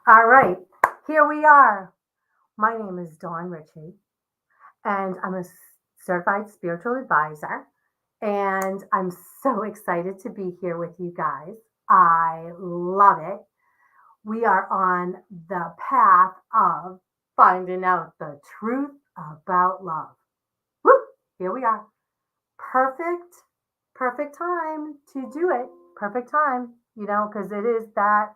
All right, here we are. My name is Dawn Ritchie, and I'm a certified spiritual advisor. And I'm so excited to be here with you guys. I love it. We are on the path of finding out the truth about love. Woo! Here we are. Perfect, perfect time to do it. Perfect time, because it is that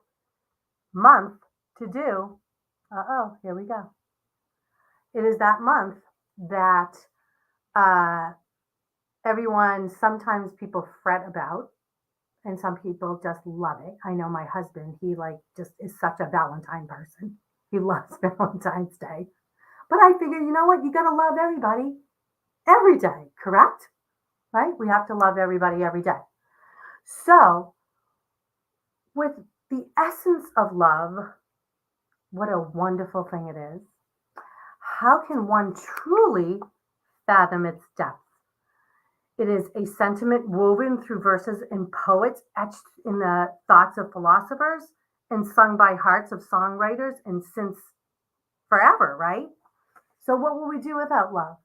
month to do. Here we go. It is that month that uh, everyone, sometimes people fret about, and some people just love it. I know my husband, he like just is such a Valentine person. He loves Valentine's Day. But I figure, you know what? You got to love everybody every day, correct? Right? We have to love everybody every day. So, with the essence of love, what a wonderful thing it is. How can one truly fathom its depth? It is a sentiment woven through verses and poets, etched in the thoughts of philosophers, and sung by hearts of songwriters, and since forever, right? So, what will we do without love?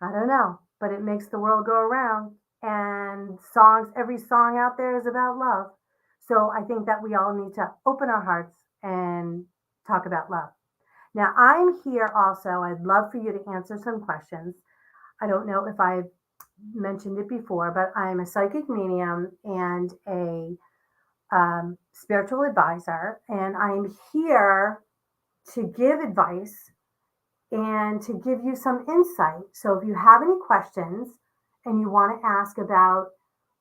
I don't know, but it makes the world go around, and every song out there is about love. So, I think that we all need to open our hearts and talk about love. Now, I'm here also. I'd love for you to answer some questions. I don't know if I've mentioned it before, but I'm a psychic medium and a spiritual advisor, and I'm here to give advice and to give you some insight. So if you have any questions and you want to ask about,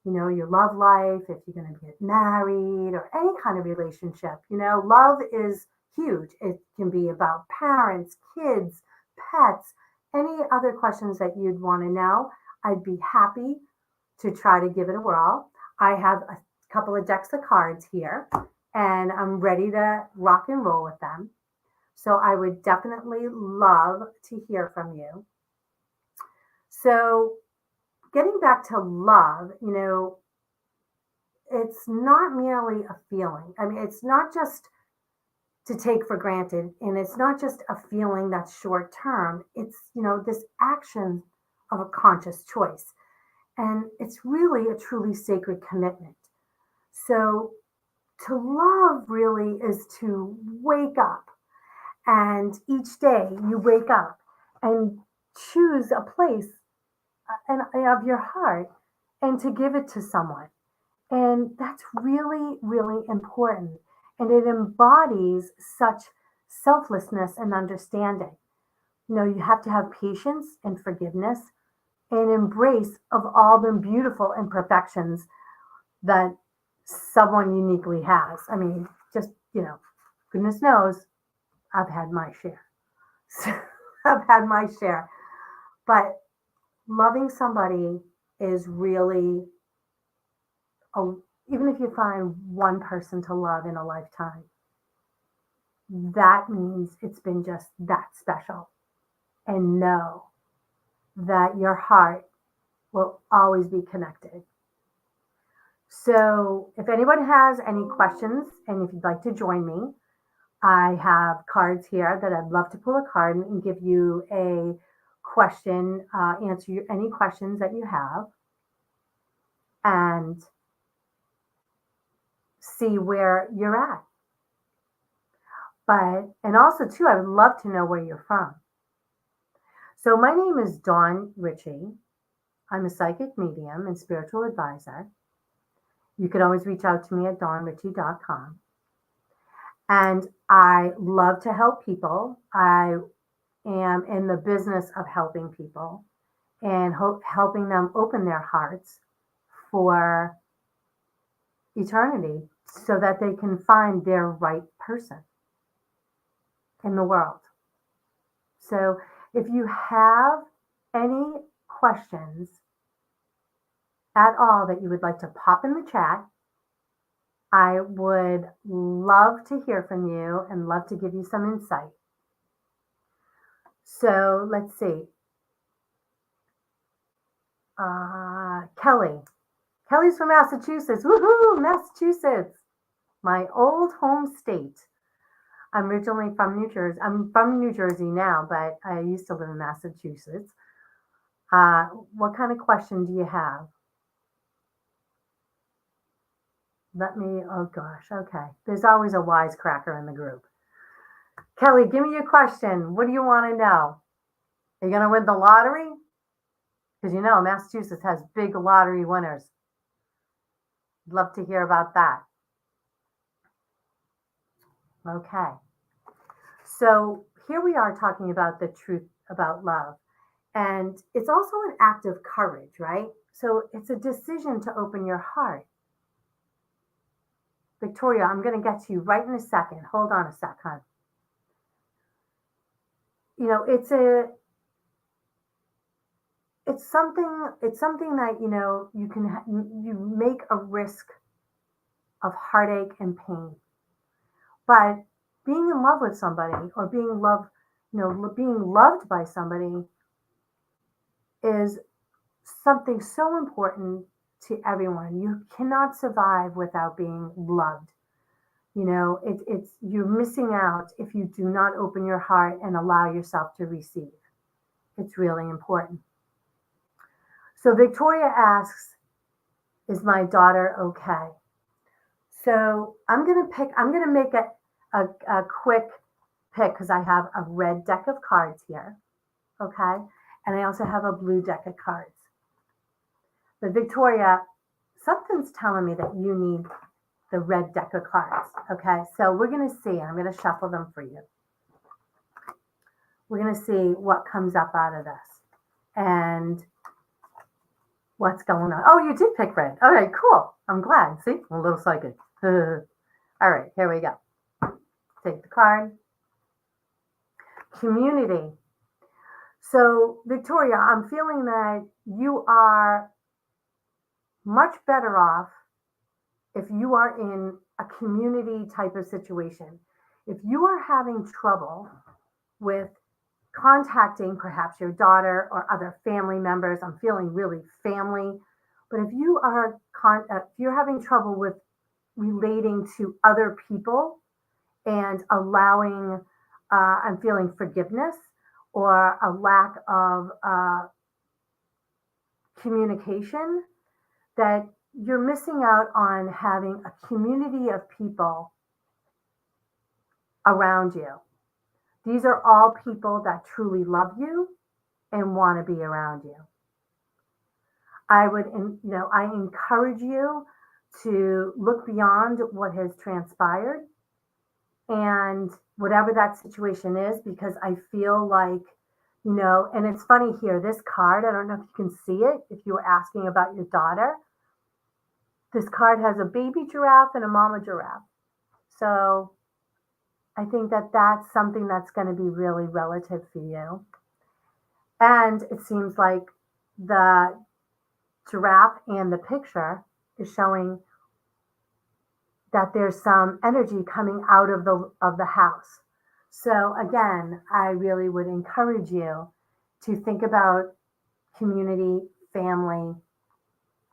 your love life, if you're going to get married or any kind of relationship, love is huge. It can be about parents, kids, pets, any other questions that you'd want to know. I'd be happy to try to give it a whirl. I have a couple of decks of cards here, and I'm ready to rock and roll with them. So I would definitely love to hear from you. So, getting back to love, it's not merely a feeling. I mean, it's not just to take for granted, and it's not just a feeling that's short term. It's, this action of a conscious choice. And it's really a truly sacred commitment. So, to love really is to wake up, and each day you wake up and choose a place of your heart and to give it to someone. And that's really, really important. And it embodies such selflessness and understanding. You have to have patience and forgiveness and embrace of all the beautiful imperfections that someone uniquely has. I mean, just, goodness knows, I've had my share. I've had my share. But loving somebody is really, a, even if you find one person to love in a lifetime, that means it's been just that special. And know that your heart will always be connected. So, if anyone has any questions and if you'd like to join me, I have cards here that I'd love to pull a card and give you a question, answer any questions that you have, and see where you're at. And also, too, I would love to know where you're from. So, my name is Dawn Ritchie. I'm a psychic medium and spiritual advisor. You can always reach out to me at dawnritchie.com. And I love to help people. I am in the business of helping people and helping them open their hearts for eternity so that they can find their right person in the world. So if you have any questions at all that you would like to pop in the chat, I would love to hear from you and love to give you some insight. So let's see. Kelly. Kelly's from Massachusetts. Woohoo, Massachusetts. my old home state. I'm originally from New Jersey. I'm from New Jersey now, but I used to live in Massachusetts. What kind of question do you have? Oh gosh, okay. There's always a wisecracker in the group. Kelly, give me your question. What do you want to know? Are you going to win the lottery? Because Massachusetts has big lottery winners. Love to hear about that. Okay. So here we are talking about the truth about love. And it's also an act of courage, right? So it's a decision to open your heart. Victoria, I'm going to get to you right in a second. Hold on a sec, hon. It's something that, you make a risk of heartache and pain. But being in love with somebody or being loved by somebody is something so important to everyone. You cannot survive without being loved. You're missing out if you do not open your heart and allow yourself to receive. It's really important. So Victoria asks, is my daughter okay? So I'm going to make a quick pick because I have a red deck of cards here. Okay. And I also have a blue deck of cards. But Victoria, something's telling me that you need the red deck of cards. Okay. So we're going to see. I'm going to shuffle them for you. We're going to see what comes up out of this and what's going on. Oh, you did pick red. All right, cool. I'm glad. See, I'm a little psychic. All right, here we go. Take the card. Community. So, Victoria, I'm feeling that you are much better off if you are in a community type of situation. If you are having trouble with contacting perhaps your daughter or other family members, I'm feeling really family. But if you're having trouble with relating to other people and allowing, I'm feeling forgiveness or a lack of communication, that you're missing out on having a community of people around you. These are all people that truly love you and want to be around you. I encourage you to look beyond what has transpired and whatever that situation is, because I feel like, and it's funny here, this card, I don't know if you can see it, if you were asking about your daughter, this card has a baby giraffe and a mama giraffe. So I think that that's something that's going to be really relative for you. And it seems like the giraffe and the picture is showing that there's some energy coming out of the house. So again, I really would encourage you to think about community, family,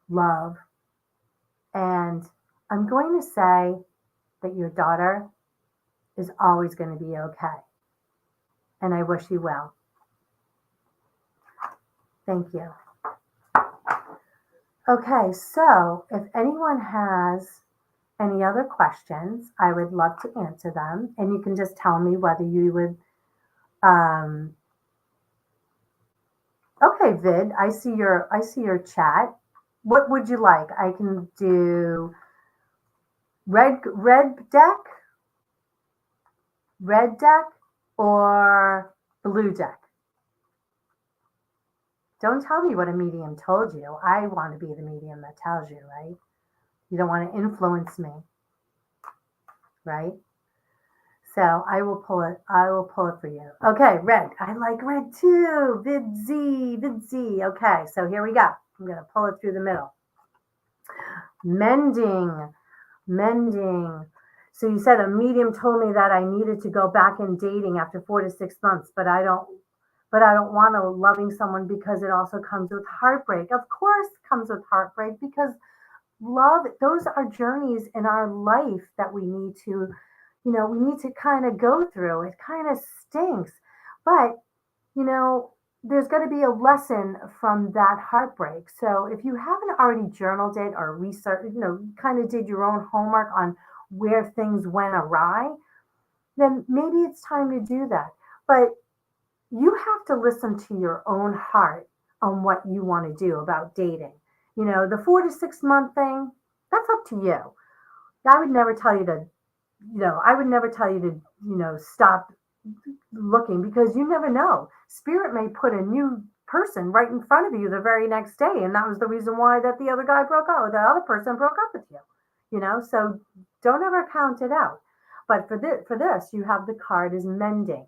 love. And I'm going to say that your daughter is always going to be okay. And I wish you well. Thank you. Okay, so if anyone has any other questions, I would love to answer them. And you can just tell me whether you would. Okay, Vid, I see your chat. What would you like? I can do red deck, or blue deck. Don't tell me what a medium told you. I want to be the medium that tells you, right? You don't want to influence me, right? So I will pull it for you. Okay, red. I like red too. Vid Z. Okay, so here we go. I'm going to pull it through the middle. Mending. So you said a medium told me that I needed to go back in dating after 4 to 6 months, but I don't want to loving someone because it also comes with heartbreak. Of course, it comes with heartbreak because love, those are journeys in our life that we need to, we need to kind of go through. It kind of stinks, but you know, there's going to be a lesson from that heartbreak. So if you haven't already journaled it or researched, kind of did your own homework on where things went awry, then maybe it's time to do that. But you have to listen to your own heart on what you want to do about dating. The 4 to 6 month thing, that's up to you. I would never tell you to, I would never tell you to, stop looking, because you never know. Spirit may put a new person right in front of you the very next day. And that was the reason why that the other guy broke up, or the other person broke up with you. So don't ever count it out. But for this, you have the card is mending.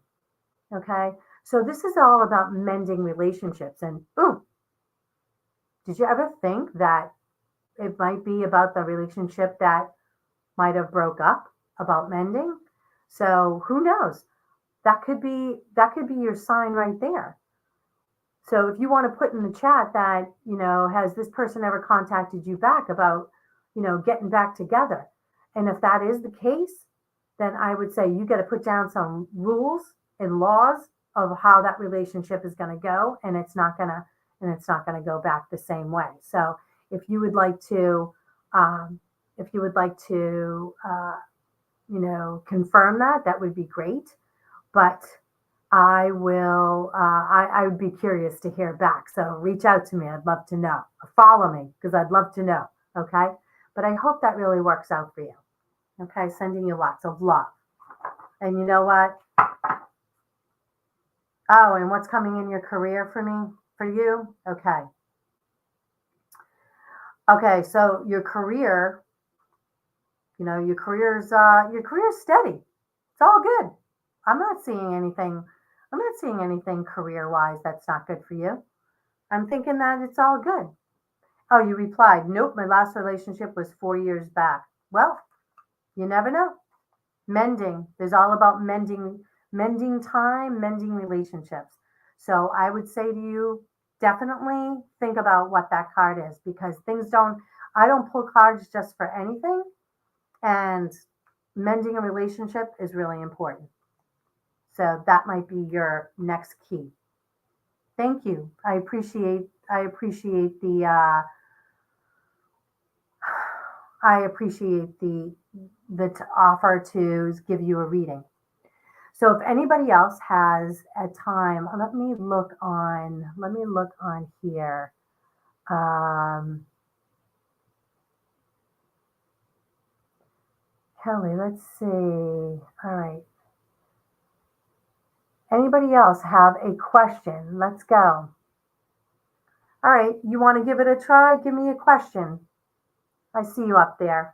Okay. So this is all about mending relationships. And ooh, did you ever think that it might be about the relationship that might have broke up, about mending? So who knows? That could be your sign right there. So if you want to put in the chat that, has this person ever contacted you back about, getting back together? And if that is the case, then I would say you got to put down some rules and laws of how that relationship is going to go, and it's not going to go back the same way. So if you would like to, confirm that, that would be great. But I will. I would be curious to hear back. So reach out to me. I'd love to know. Follow me, because I'd love to know. Okay. But I hope that really works out for you. Okay. Sending you lots of love. And you know what? Oh, and what's coming in your career for you? Okay. Okay. So your career, your career's steady. It's all good. I'm not seeing anything. I'm not seeing anything career wise that's not good for you. I'm thinking that it's all good. Oh, you replied, nope, my last relationship was 4 years back. Well, you never know. Mending. There's all about mending time, mending relationships. So I would say to you, definitely think about what that card is, because I don't pull cards just for anything. And mending a relationship is really important. So that might be your next key. Thank you. I appreciate the offer to give you a reading. So if anybody else has a time, let me look on here. Kelly, let's see. All right. Anybody else have a question? Let's go. All right. You want to give it a try? Give me a question. I see you up there.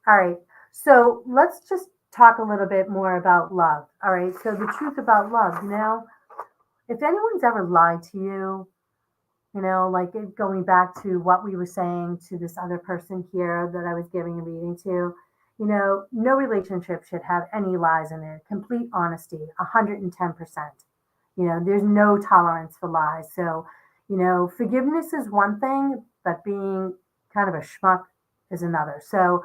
All right. So let's just talk a little bit more about love. All right. So the truth about love. If anyone's ever lied to you, like going back to what we were saying to this other person here that I was giving a reading to, no relationship should have any lies in it. Complete honesty, 110%. There's no tolerance for lies. So, forgiveness is one thing, but being kind of a schmuck is another. So,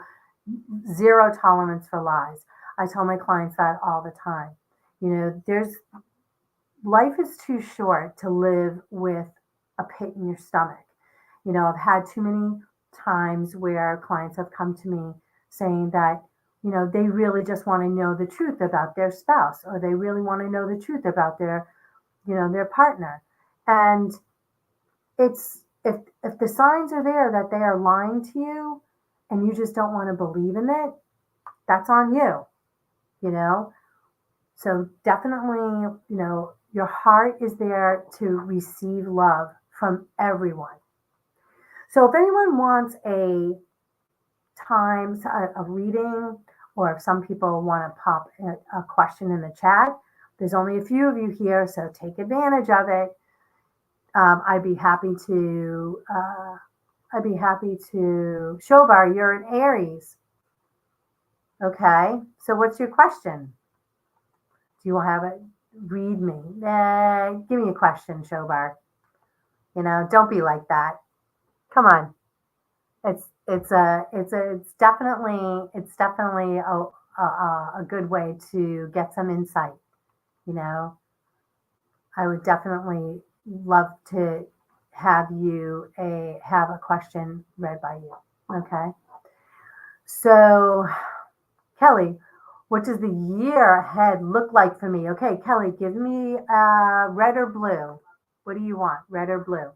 zero tolerance for lies. I tell my clients that all the time. Life is too short to live with a pit in your stomach. I've had too many times where clients have come to me saying that, they really just want to know the truth about their spouse, or they really want to know the truth about their partner. And it's, if the signs are there that they are lying to you and you just don't want to believe in it, that's on you. So definitely, your heart is there to receive love from everyone. So if anyone wants a reading, or if some people want to pop a question in the chat, there's only a few of you here, so take advantage of it. I'd be happy to. Shobar, you're an Aries. Okay, so what's your question? Do you have it? Read me. Give me a question, Shobar. Don't be like that. Come on. it's definitely a good way to get some insight. You know, I would definitely love to have a question read by you. Okay. So, Kelly, what does the year ahead look like for me? Okay, Kelly, give me red or blue. What do you want? Red or blue?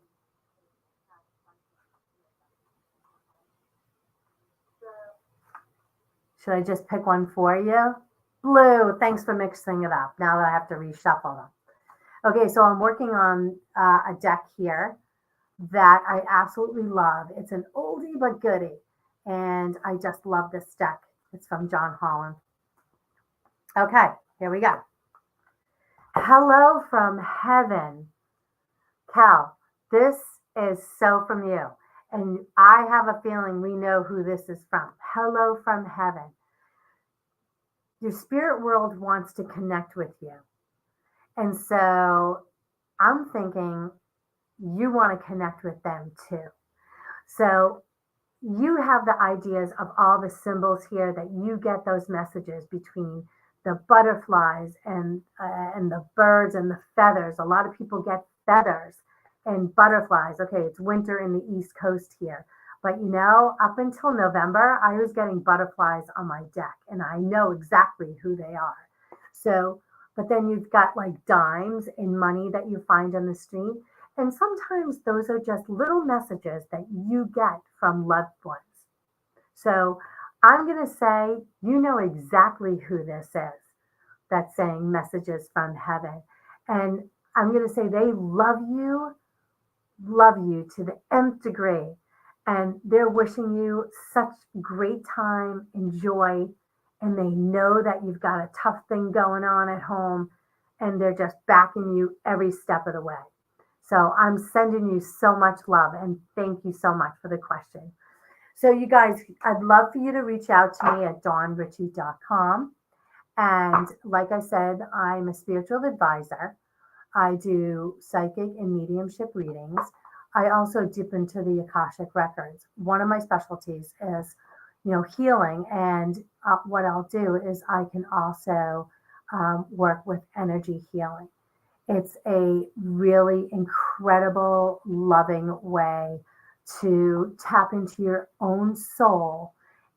Should I just pick one for you? Blue. Thanks for mixing it up. Now that I have to reshuffle them. Okay, so I'm working on a deck here that I absolutely love. It's an oldie but goodie, and I just love this deck. It's from John Holland. Okay, here we go. Hello from heaven. Cal, this is so from you. And I have a feeling we know who this is from. Hello from heaven. Your spirit world wants to connect with you. And so I'm thinking you want to connect with them too. So you have the ideas of all the symbols here that you get those messages between the butterflies and the birds and the feathers. A lot of people get feathers and butterflies. Okay, it's winter in the East Coast here. But up until November, I was getting butterflies on my deck, and I know exactly who they are. So, but then you've got like dimes and money that you find on the street. And sometimes those are just little messages that you get from loved ones. So I'm going to say, you know exactly who this is that's saying messages from heaven. And I'm going to say they love you to the nth degree. And they're wishing you such great time and joy. And they know that you've got a tough thing going on at home. And they're just backing you every step of the way. So I'm sending you so much love and thank you so much for the question. So you guys, I'd love for you to reach out to me at dawnritchie.com. And like I said, I'm a spiritual advisor. I do psychic and mediumship readings. I also dip into the Akashic records. One of my specialties is, healing. And what I'll do is I can also work with energy healing. It's a really incredible, loving way to tap into your own soul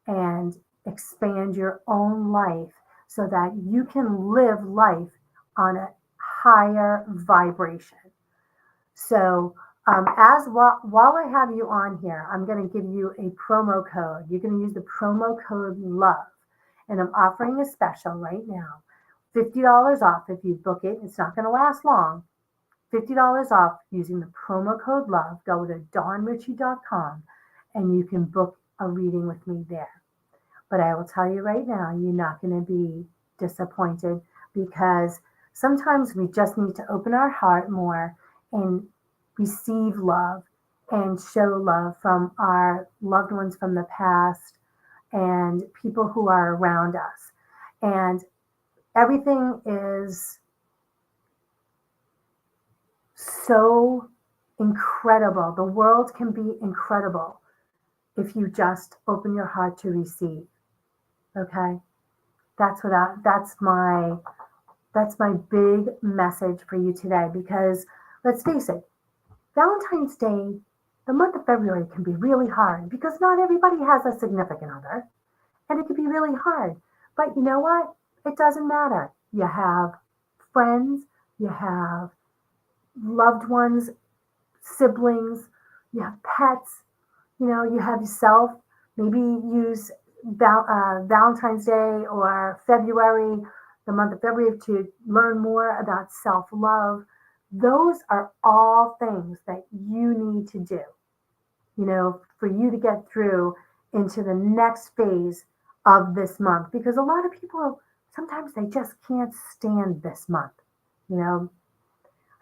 and expand your own life so that you can live life on a higher vibration. So, while I have you on here, I'm going to give you a promo code. You're going to use the promo code LOVE, and I'm offering a special right now. $50 off if you book it. It's not going to last long. $50 off using the promo code LOVE. Go to dawnritchie.com and you can book a reading with me there. But I will tell you right now, you're not going to be disappointed because sometimes we just need to open our heart more and receive love and show love from our loved ones from the past and people who are around us. And everything is so incredible. The world can be incredible if you just open your heart to receive. Okay? That's my big message for you today, because let's face it, Valentine's Day, the month of February can be really hard because not everybody has a significant other, and it can be really hard. But you know what? It doesn't matter. You have friends, you have loved ones, siblings, you have pets, you have yourself. Maybe use Valentine's Day or February, the month of February, to learn more about self-love. Those are all things that you need to do, for you to get through into the next phase of this month. Because a lot of people, sometimes they just can't stand this month.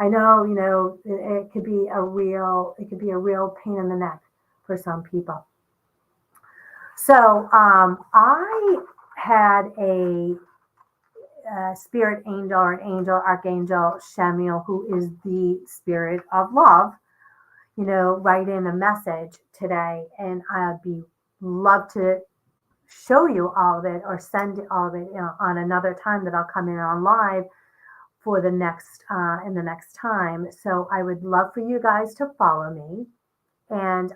I know, it could be a real pain in the neck for some people. So I had a spirit angel or an angel, Archangel Shamiel, who is the spirit of love, write in a message today, and I'd be love to show you all of it or send all of it, on another time that I'll come in on live for the next in the next time. So I would love for you guys to follow me and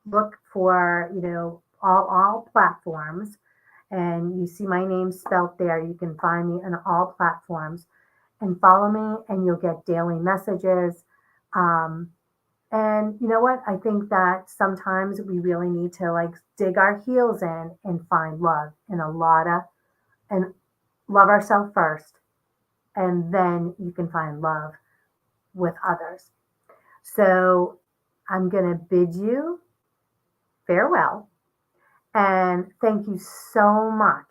look for, all platforms, and you see my name spelt there. You can find me on all platforms and follow me, and you'll get daily messages. Um, and you know what? I think that sometimes we really need to like dig our heels in and find love in a lot of, and love ourselves first, and then you can find love with others. So I'm going to bid you farewell and thank you so much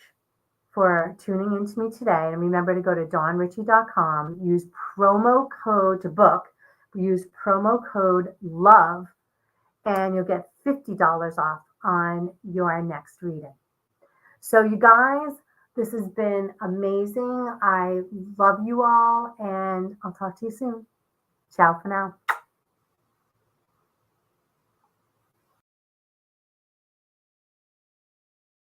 for tuning in to me today. And remember to go to dawnritchie.com, use promo code to book, use promo code LOVE, and you'll get $50 off on your next reading. So, you guys, this has been amazing. I love you all, and I'll talk to you soon. Ciao for now.